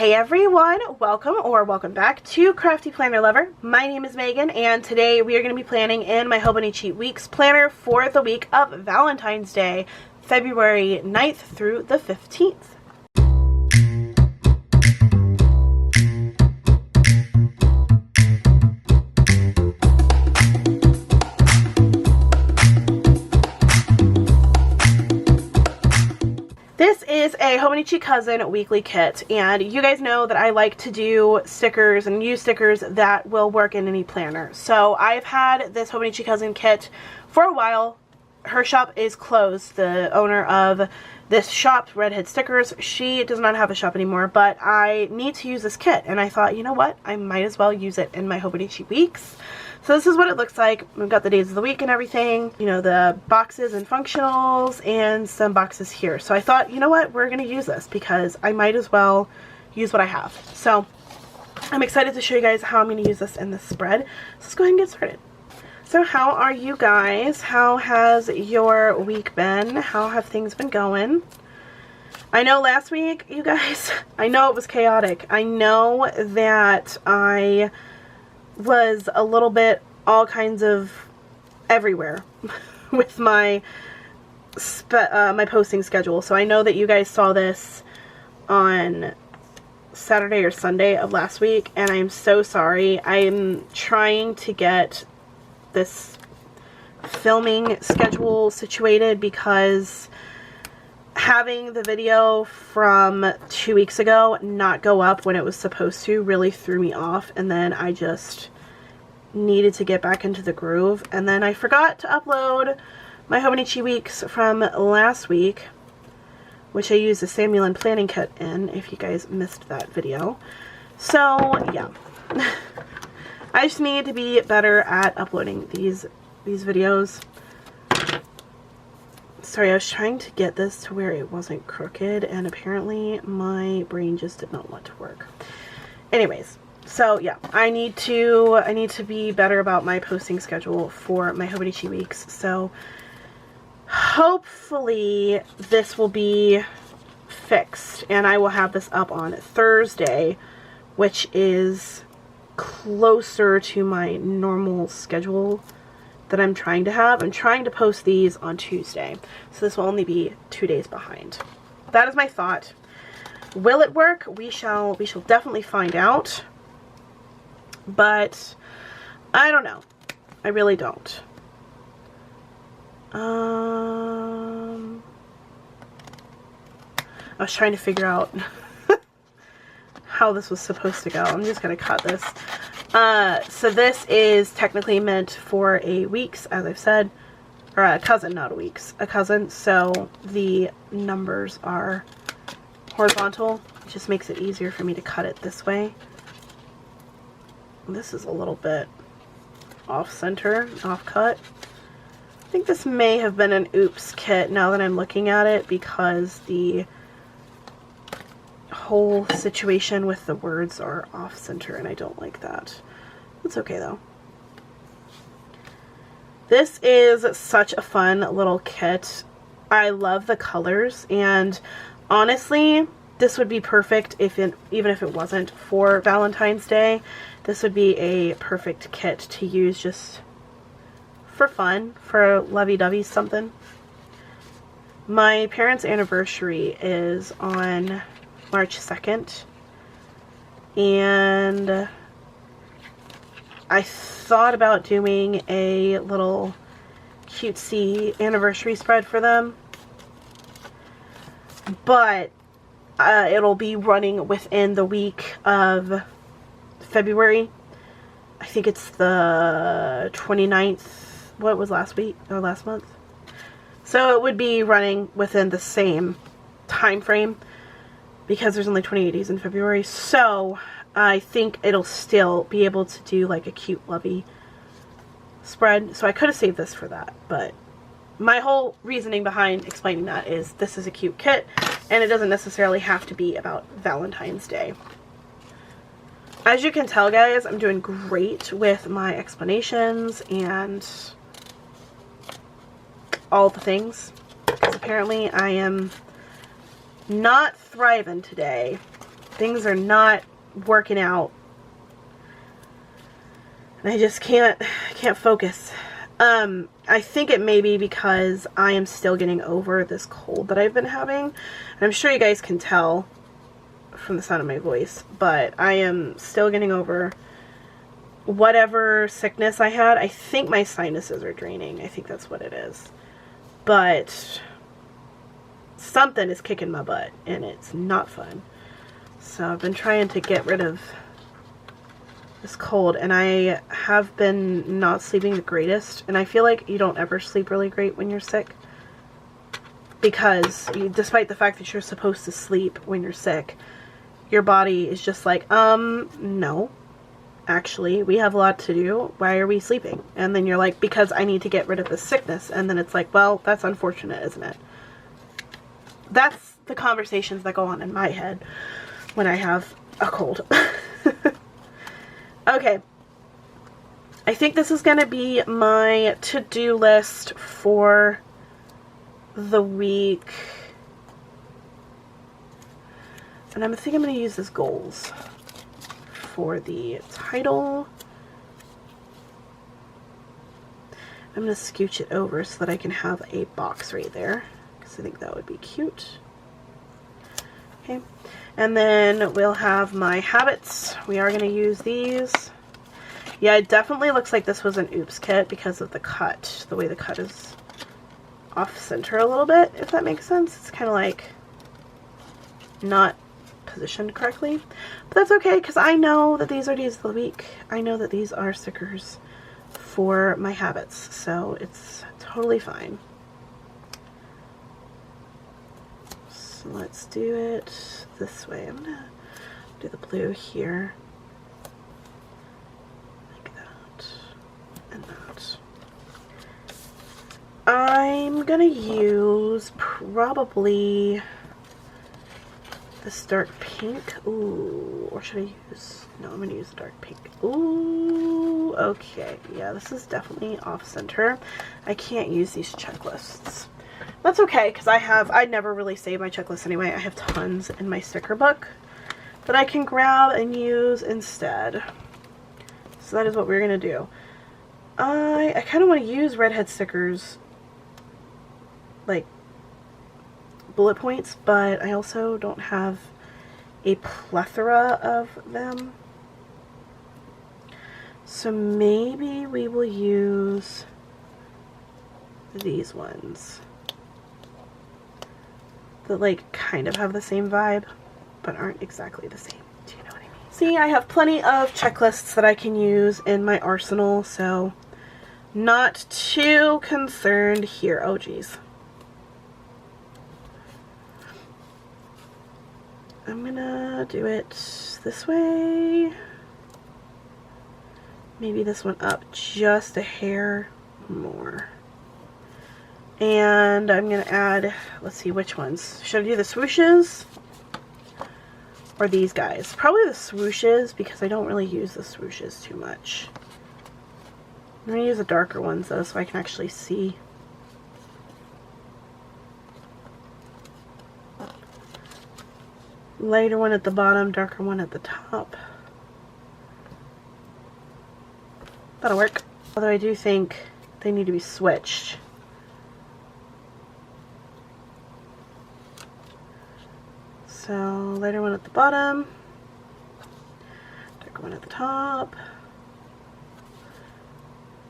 Hey everyone, welcome back to CraftyPlannerLovR. My name is Megan, and today we are going to be planning in my Hobonichi Weeks planner for the week of Valentine's Day, February 9th through the 15th. This is a Hobonichi Cousin weekly kit, and you guys know that I like to do stickers and use stickers that will work in any planner. So I've had this Hobonichi Cousin kit for a while. Her shop is closed. The owner of this shop, ReddHeadStickers, she does not have a shop anymore, but I need to use this kit, and I thought, you know what, I might as well use it in my Hobonichi Weeks. So this is what it looks like. We've got the days of the week and everything, you know, the boxes and functionals and some boxes here. So I thought, you know what, we're going to use this because I might as well use what I have. So I'm excited to show you guys how I'm going to use this in this spread. So let's go ahead and get started. So how are you guys? How has your week been? How have things been going? I know last week, you guys, I know it was chaotic. I know that I was a little bit all kinds of everywhere with my my posting schedule. So I know that you guys saw this on Saturday or Sunday of last week, and I'm so sorry. I'm trying to get this filming schedule situated because having the video from 2 weeks ago not go up when it was supposed to really threw me off, and then I just needed to get back into the groove. And then I forgot to upload my Hobonichi Weeks from last week, which I used the Samuel and planning kit in, if you guys missed that video. So yeah, I just need to be better at uploading these videos. Sorry, I was trying to get this to where it wasn't crooked, and apparently my brain just did not want to work. Anyways, so yeah, I need to be better about my posting schedule for my Hobonichi Weeks. So hopefully this will be fixed, and I will have this up on Thursday, which is closer to my normal schedule that I'm trying to have. I'm trying to post these on Tuesday, so this will only be 2 days behind. That is my thought. Will it work? We shall definitely find out, but I don't know. I really don't. I was trying to figure out how this was supposed to go. I'm just gonna cut this. So this is technically meant for a weeks, as I've said, or a cousin, not a weeks, a cousin. So the numbers are horizontal. It just makes it easier for me to cut it this way. This is a little bit off center, off cut. I think this may have been an oops kit now that I'm looking at it, because the whole situation with the words are off center and I don't like that. It's okay though. This is such a fun little kit. I love the colors, and honestly this would be perfect even if it wasn't for Valentine's Day. This would be a perfect kit to use just for fun, for lovey-dovey something. My parents' anniversary is on March 2nd, and I thought about doing a little cutesy anniversary spread for them, but it'll be running within the week of February. I think it's the 29th. What was last week or last month? So it would be running within the same time frame, because there's only 28 days in February. So I think it'll still be able to do like a cute lovey spread. So I could have saved this for that, but my whole reasoning behind explaining that is this is a cute kit, and it doesn't necessarily have to be about Valentine's Day. As you can tell, guys, I'm doing great with my explanations and all the things, because apparently I am not thriving today. things are not working out. And I just can't focus. I think it may be because I am still getting over this cold that I've been having. And I'm sure you guys can tell from the sound of my voice, but I am still getting over whatever sickness I had. I think my sinuses are draining. I think that's what it is. But something is kicking my butt, and it's not fun. So I've been trying to get rid of this cold, and I have been not sleeping the greatest, and I feel like you don't ever sleep really great when you're sick, because despite the fact that you're supposed to sleep when you're sick, your body is just like, no, actually, we have a lot to do. Why are we sleeping? And then you're like, because I need to get rid of this sickness. And then it's like, well, that's unfortunate, isn't it? That's the conversations that go on in my head when I have a cold. Okay. I think this is going to be my to-do list for the week. And I think I'm going to use this goals for the title. I'm going to scooch it over so that I can have a box right there, because I think that would be cute. Okay, and then we'll have my habits. We are going to use these. Yeah, it definitely looks like this was an oops kit because of the cut. The way the cut is off center a little bit, if that makes sense. It's kind of like not positioned correctly. But that's okay, because I know that these are days of the week. I know that these are stickers for my habits, so it's totally fine. So let's do it this way. I'm gonna do the blue here, like that, and that. I'm gonna use probably this dark pink. Ooh, or should I use, no, I'm gonna use the dark pink. Ooh, okay, yeah, this is definitely off center. I can't use these checklists. That's okay, because I never really save my checklists anyway. I have tons in my sticker book that I can grab and use instead. So that is what we're gonna do. I kind of want to use ReddHeadStickers, like, bullet points, but I also don't have a plethora of them. So maybe we will use these ones that like kind of have the same vibe but aren't exactly the same. Do you know what I mean? See, I have plenty of checklists that I can use in my arsenal, so not too concerned here. Oh geez. I'm gonna do it this way. Maybe this one up just a hair more. And I'm gonna add, let's see which ones. Should I do the swooshes or these guys? Probably the swooshes, because I don't really use the swooshes too much. I'm gonna use the darker ones though, so I can actually see. Lighter one at the bottom, darker one at the top. That'll work. Although I do think they need to be switched. So lighter one at the bottom, darker one at the top,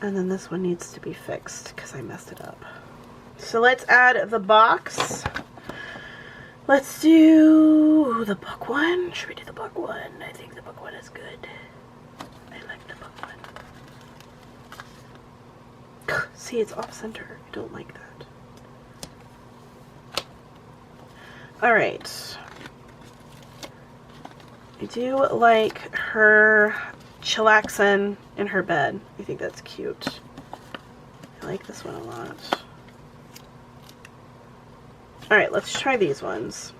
and then this one needs to be fixed because I messed it up. So let's add the box. Let's do the book one. Should we do the book one? I think the book one is good. I like the book one. See, it's off center. I don't like that. Alright. I do like her chillaxing in her bed. I think that's cute. I like this one a lot. Alright, let's try these ones.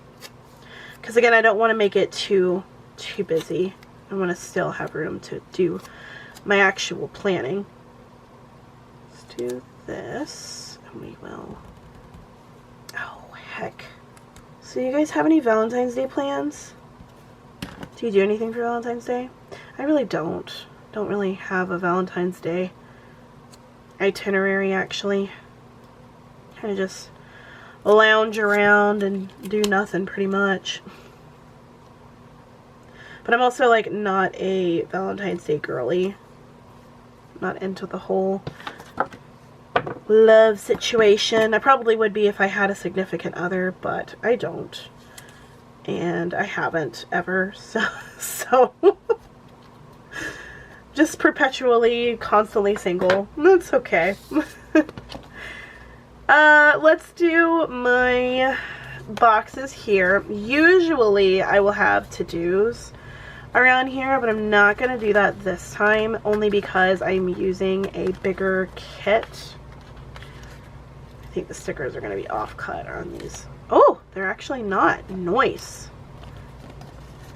Because again, I don't want to make it too busy. I want to still have room to do my actual planning. Let's do this, and we will... Oh, heck. So you guys have any Valentine's Day plans? Do you do anything for Valentine's Day? I really don't. Don't really have a Valentine's Day itinerary, actually. Kind of just lounge around and do nothing, pretty much. But I'm also, like, not a Valentine's Day girly. Not into the whole love situation. I probably would be if I had a significant other, but I don't. And I haven't ever, so just perpetually, constantly single. That's okay. Let's do my boxes here. Usually I will have to-dos around here, but I'm not going to do that this time, only because I'm using a bigger kit. I think the stickers are going to be off-cut on these. Oh, they're actually not. Nice.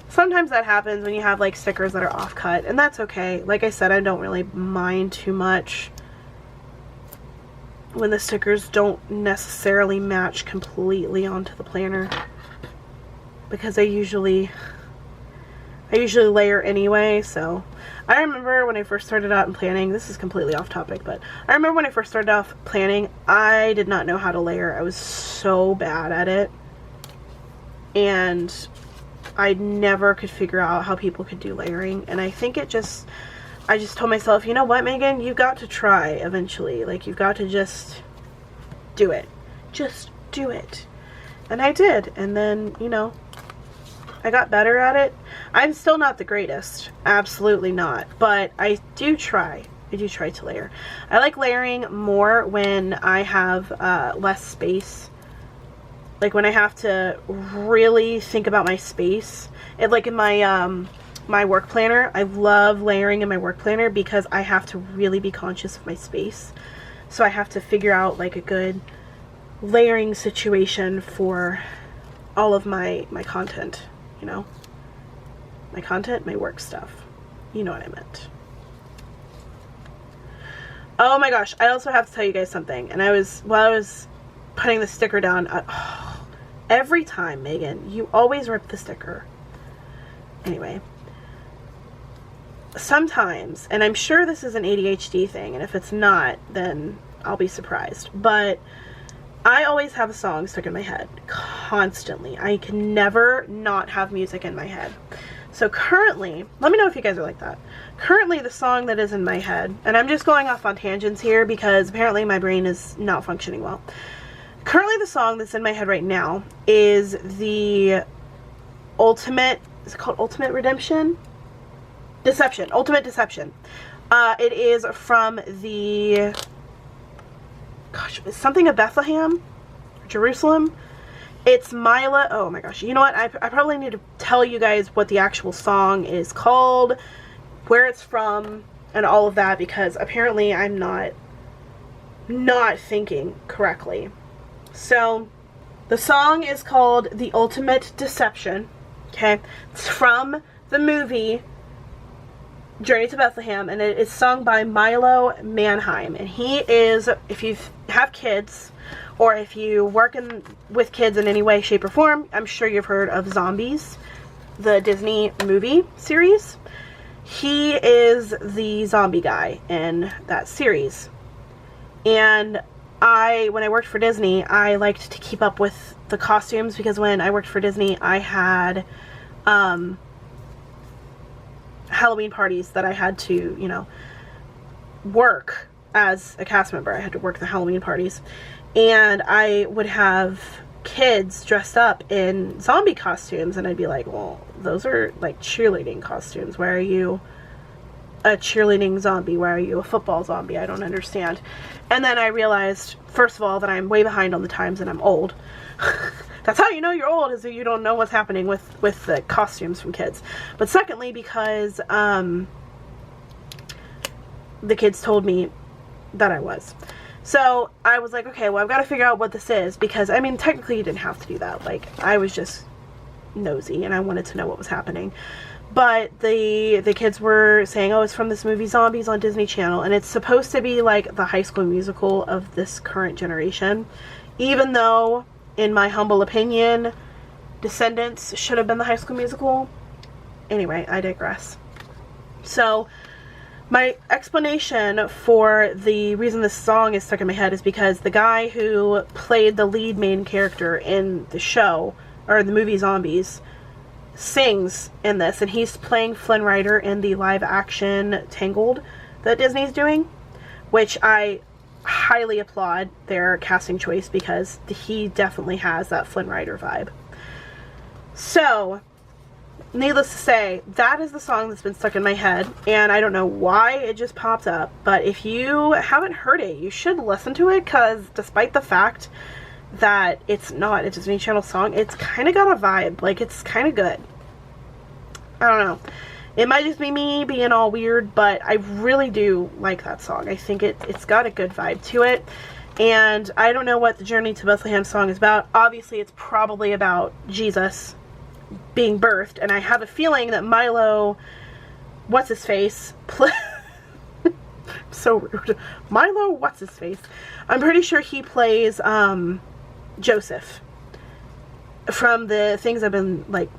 Sometimes that happens when you have like stickers that are off-cut, and that's okay. Like I said, I don't really mind too much when the stickers don't necessarily match completely onto the planner, because I usually layer anyway. So I remember when I first started out in planning, this is completely off topic, but I remember when I first started off planning, I did not know how to layer. I was so bad at it, and I never could figure out how people could do layering. And I think I just told myself, you know what, Megan, you've got to try eventually. Like, you've got to just do it. Just do it. And I did. And then, you know, I got better at it. I'm still not the greatest. Absolutely not. But I do try. I do try to layer. I like layering more when I have less space. Like when I have to really think about my space. Like in my my work planner, I love layering in my work planner because I have to really be conscious of my space. So I have to figure out like a good layering situation for all of my content, you know? My content, my work stuff. You know what I meant. Oh my gosh, I also have to tell you guys something. And while I was putting the sticker down, every time, Megan, you always rip the sticker. Anyway, sometimes, and I'm sure this is an ADHD thing, and if it's not, then I'll be surprised, but I always have a song stuck in my head, constantly. I can never not have music in my head. So currently, let me know if you guys are like that. Currently, the song that is in my head, and I'm just going off on tangents here because apparently my brain is not functioning well. Currently, the song that's in my head right now is the Ultimate, is it called Ultimate Redemption? Deception, Ultimate Deception. It is from the, gosh, something of Bethlehem, Jerusalem. It's Mila, oh my gosh, you know what, I probably need to tell you guys what the actual song is called, where it's from, and all of that, because apparently I'm not thinking correctly. So, the song is called The Ultimate Deception, okay? It's from the movie Journey to Bethlehem, and it is sung by Milo Manheim. And he is, if you have kids, or if you work with kids in any way, shape, or form, I'm sure you've heard of Zombies, the Disney movie series. He is the zombie guy in that series. And when I worked for Disney, I liked to keep up with the costumes, because when I worked for Disney, I had Halloween parties that I had to, you know, work as a cast member. I had to work the Halloween parties, and I would have kids dressed up in zombie costumes, and I'd be like, well, those are like cheerleading costumes. Why are you a cheerleading zombie? Why are you a football zombie? I don't understand. And then I realized, first of all, that I'm way behind on the times and I'm old. That's how you know you're old, is that you don't know what's happening with the costumes from kids. But secondly, because the kids told me that I was. So I was like, okay, well, I've got to figure out what this is, because, I mean, technically you didn't have to do that. Like, I was just nosy and I wanted to know what was happening. But the kids were saying, oh, it's from this movie Zombies on Disney Channel, and it's supposed to be like the High School Musical of this current generation, even though, in my humble opinion, Descendants should have been the High School Musical. anyway, I digress. So my explanation for the reason this song is stuck in my head is because the guy who played the lead main character in the show, or the movie Zombies, sings in this, and he's playing Flynn Rider in the live action Tangled that Disney's doing, which I highly applaud their casting choice because he definitely has that Flynn Rider vibe. So, needless to say, that is the song that's been stuck in my head, and I don't know why it just popped up, but if you haven't heard it, you should listen to it, because despite the fact that it's not a Disney Channel song, it's kind of got a vibe. Like, it's kind of good. I don't know. It might just be me being all weird, but I really do like that song. I think it's got a good vibe to it, and I don't know what the Journey to Bethlehem song is about. Obviously, it's probably about Jesus being birthed, and I have a feeling that Milo, what's-his-face, so rude, Milo, what's-his-face, I'm pretty sure he plays, Joseph, from the things I've been, like,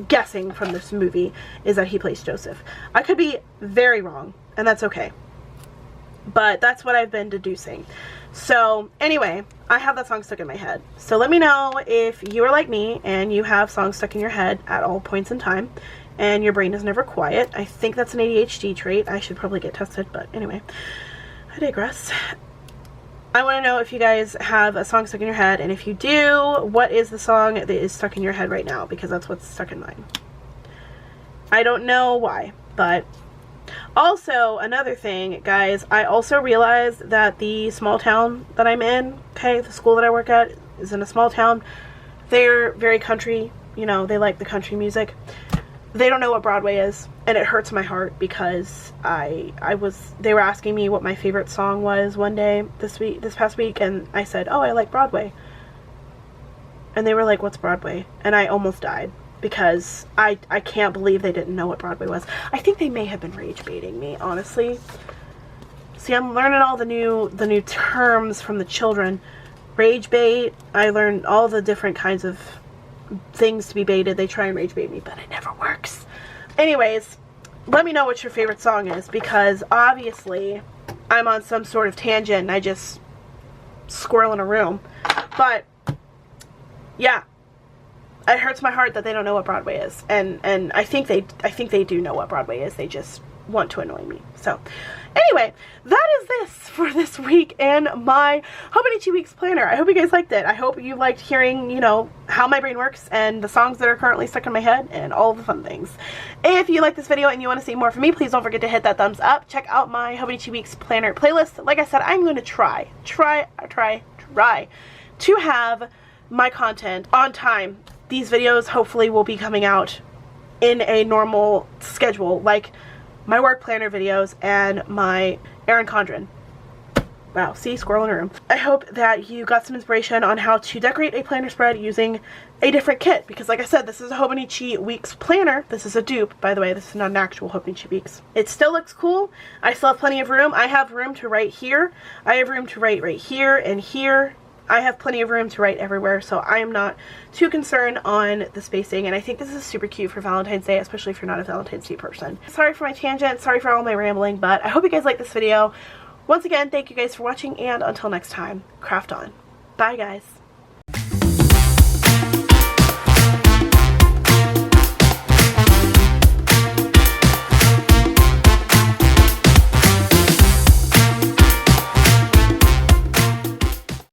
guessing from this movie, is that he plays Joseph. I could be very wrong, and that's okay, but that's what I've been deducing. So, anyway, I have that song stuck in my head. So let me know if you are like me and you have songs stuck in your head at all points in time and your brain is never quiet. I think that's an ADHD trait. I should probably get tested, but anyway, I digress. I want to know if you guys have a song stuck in your head, and if you do, what is the song that is stuck in your head right now, because that's what's stuck in mine. I don't know why, but... Also, another thing, guys, I also realized that the small town that I'm in, okay, the school that I work at is in a small town. They're very country, you know, they like the country music. They don't know what Broadway is, and it hurts my heart because they were asking me what my favorite song was one day this past week, and I said, oh, I like Broadway. And they were like, what's Broadway? And I almost died. Because I can't believe they didn't know what Broadway was. I think they may have been rage baiting me, honestly. See, I'm learning all the new terms from the children. Rage bait. I learned all the different kinds of things to be baited. They try and rage bait me, but it never works. Anyways, let me know what your favorite song is, because obviously I'm on some sort of tangent and I just squirrel in a room. But yeah. It hurts my heart that they don't know what Broadway is, and I think they do know what Broadway is. They just want to annoy me. So, anyway, that is this for this week in my Hobonichi Weeks planner. I hope you guys liked it. I hope you liked hearing, you know, how my brain works and the songs that are currently stuck in my head and all the fun things. If you like this video and you want to see more from me, please don't forget to hit that thumbs up. Check out my Hobonichi Weeks planner playlist. Like I said, I'm going to try to have my content on time. These videos hopefully will be coming out in a normal schedule, like my work planner videos and my Erin Condren. Wow, see, squirrel in a room. I hope that you got some inspiration on how to decorate a planner spread using a different kit, because like I said, this is a Hobonichi Weeks planner. This is a dupe, by the way. This is not an actual Hobonichi Weeks. It still looks cool. I still have plenty of room. I have room to write here. I have room to write right here and here. I have plenty of room to write everywhere, so I am not too concerned on the spacing, and I think this is super cute for Valentine's Day, especially if you're not a Valentine's Day person. Sorry for my tangent, sorry for all my rambling, but I hope you guys like this video. Once again, thank you guys for watching, and until next time, craft on. Bye, guys.